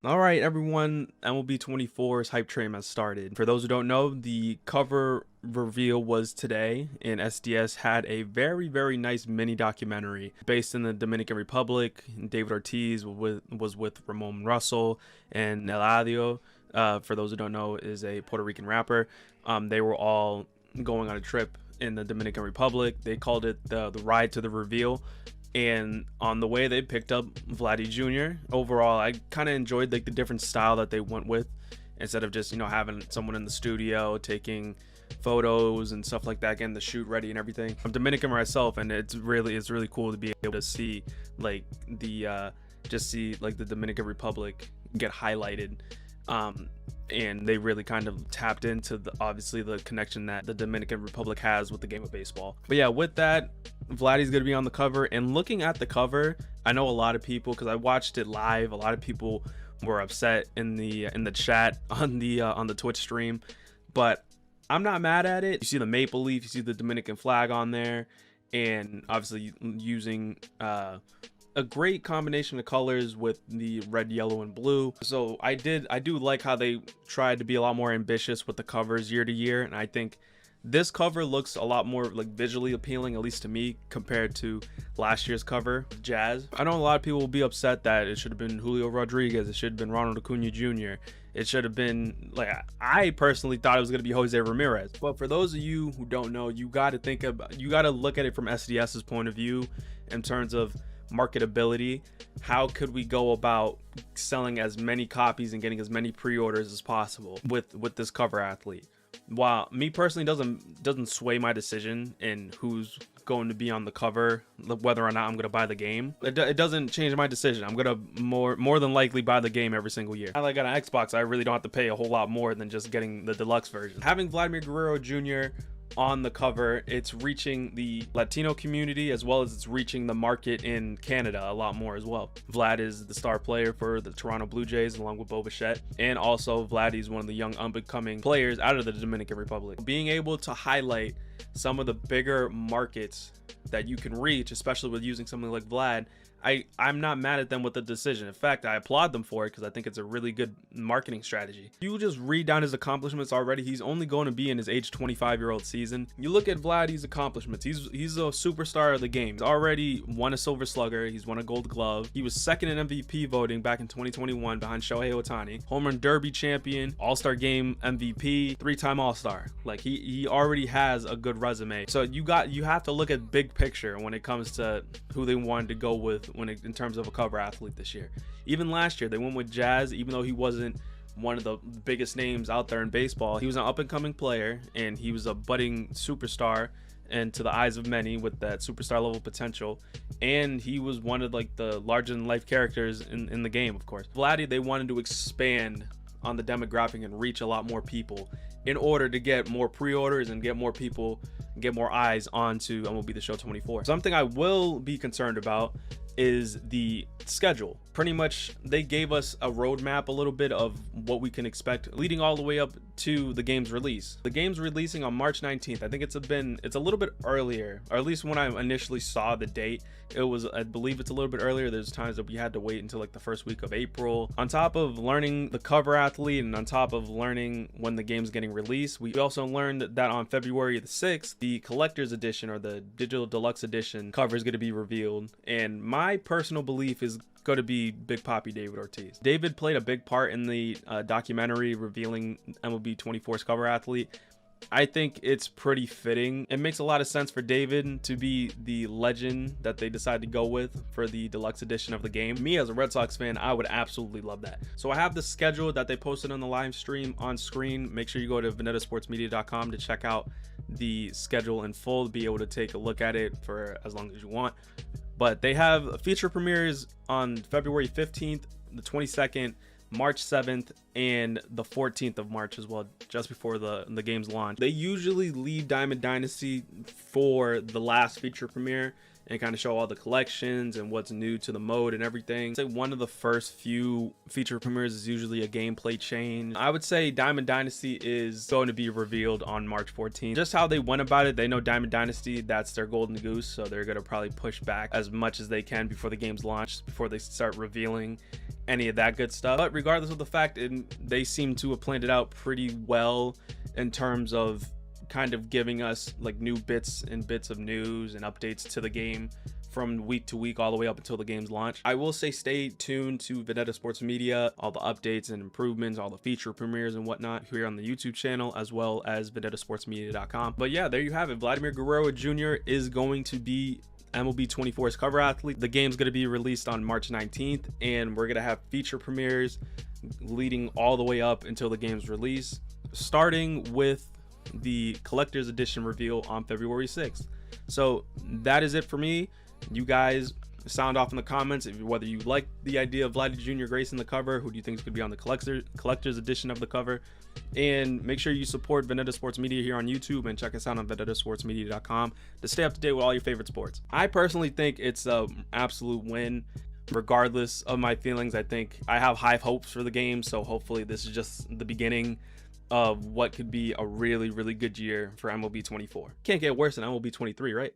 All right, everyone, MLB 24's hype train has started. For those who don't know, the cover reveal was today, and SDS had a very nice mini documentary based in the Dominican Republic. David Ortiz was with Ramon Russell, and Eladio, for those who don't know, is a Puerto Rican rapper. They were all going on a trip in the Dominican Republic. They called it the ride to the reveal. And on the way, they picked up Vladdy Jr. Overall, I kind of enjoyed like the different style that they went with, instead of just having someone in the studio taking photos and stuff like that, getting the shoot ready and everything. I'm Dominican myself, and it's really cool to be able to see like the the Dominican Republic get highlighted. And they really kind of tapped into obviously the connection that the Dominican Republic has with the game of baseball. But yeah, with that, Vladdy's gonna be on the cover. And looking at the cover, I know a lot of people, because I watched it live, a lot of people were upset in the chat on the Twitch stream, but I'm not mad at it. You see the maple leaf, you see the Dominican flag on there, and obviously using a great combination of colors with the red, yellow, and blue. So I do like how they tried to be a lot more ambitious with the covers year to year, and I think this cover looks a lot more like visually appealing, at least to me, compared to last year's cover, Jazz. I know a lot of people will be upset that it should have been Julio Rodriguez, it should have been Ronald Acuna Jr., it should have been, like, I personally thought it was going to be Jose Ramirez. But for those of you who don't know, you got to look at it from SDS's point of view in terms of marketability. How could we go about selling as many copies and getting as many pre-orders as possible with this cover athlete? While me personally doesn't sway my decision in who's going to be on the cover, whether or not I'm going to buy the game, it doesn't change my decision. I'm going to more than likely buy the game every single year. I got an Xbox, I really don't have to pay a whole lot more than just getting the deluxe version. Having Vladimir Guerrero Jr. on the cover, it's reaching the Latino community as well as it's reaching the market in Canada a lot more as well. Vlad is the star player for the Toronto Blue Jays along with Bo Bichette, and also Vladdy's one of the young up-and-coming players out of the Dominican Republic. Being able to highlight some of the bigger markets that you can reach, especially with using something like Vlad, I'm not mad at them with the decision. In fact, I applaud them for it because I think it's a really good marketing strategy. You just read down his accomplishments already. He's only going to be in his age 25-year-old season. You look at Vladdy's accomplishments. He's a superstar of the game. He's already won a Silver Slugger. He's won a Gold Glove. He was second in MVP voting back in 2021 behind Shohei Ohtani. Home Run Derby champion, All-Star Game MVP, 3-time All-Star. Like he already has a good resume. So you have to look at big picture when it comes to who they wanted to go with in terms of a cover athlete this year. Even last year they went with Jazz, even though he wasn't one of the biggest names out there in baseball. He was an up-and-coming player, and he was a budding superstar, and to the eyes of many with that superstar level potential, and he was one of like the larger than life characters in the game. Of course, Vladdy, they wanted to expand on the demographic and reach a lot more people in order to get more pre-orders and get more people, get more eyes onto MLB The Show 24. Something I will be concerned about is the schedule. Pretty much they gave us a roadmap, a little bit of what we can expect leading all the way up to the game's release. The game's releasing on March 19th. I think it's a little bit earlier, or at least when I initially saw the date, I believe it's a little bit earlier. There's times that we had to wait until like the first week of April. On top of learning the cover athlete and on top of learning when the game's getting released, we also learned that on February the 6th, the collector's edition or the digital deluxe edition cover is going to be revealed. And my personal belief is going to be Big Papi David Ortiz. David played a big part in the documentary revealing MLB 24's cover athlete. I think it's pretty fitting. It makes a lot of sense for David to be the legend that they decided to go with for the deluxe edition of the game. Me as a Red Sox fan, I would absolutely love that. So I have the schedule that they posted on the live stream on screen. Make sure you go to vendettasportsmedia.com to check out the schedule in full, to be able to take a look at it for as long as you want. But they have feature premieres on February 15th, the 22nd, March 7th, and the 14th of March as well, just before the game's launch. They usually leave Diamond Dynasty for the last feature premiere and kind of show all the collections and what's new to the mode and everything. I'd say one of the first few feature premieres is usually a gameplay change. I would say Diamond Dynasty is going to be revealed on March 14th. Just how they went about it, they know Diamond Dynasty, that's their golden goose, so they're going to probably push back as much as they can before the game's launched, before they start revealing any of that good stuff. But regardless of the fact, they seem to have planned it out pretty well in terms of kind of giving us like new bits of news and updates to the game from week to week all the way up until the game's launch. I will say stay tuned to Vendetta Sports Media, all the updates and improvements, all the feature premieres and whatnot here on the YouTube channel, as well as vendettasportsmedia.com. But yeah, there you have it. Vladimir Guerrero Jr. is going to be MLB 24's cover athlete. The game's going to be released on March 19th, and we're going to have feature premieres leading all the way up until the game's release, starting with the collector's edition reveal on February 6th. So that is it for me. You guys sound off in the comments whether you like the idea of Vlad Jr. gracing the cover. Who do you think is going to be on the collector's edition of the cover? And make sure you support Vendetta Sports Media here on YouTube, and check us out on vendettasportsmedia.com to stay up to date with all your favorite sports. I personally think it's an absolute win. Regardless of my feelings, I think I have high hopes for the game, so hopefully this is just the beginning of what could be a really, really good year for MLB 24. Can't get worse than MLB 23, right?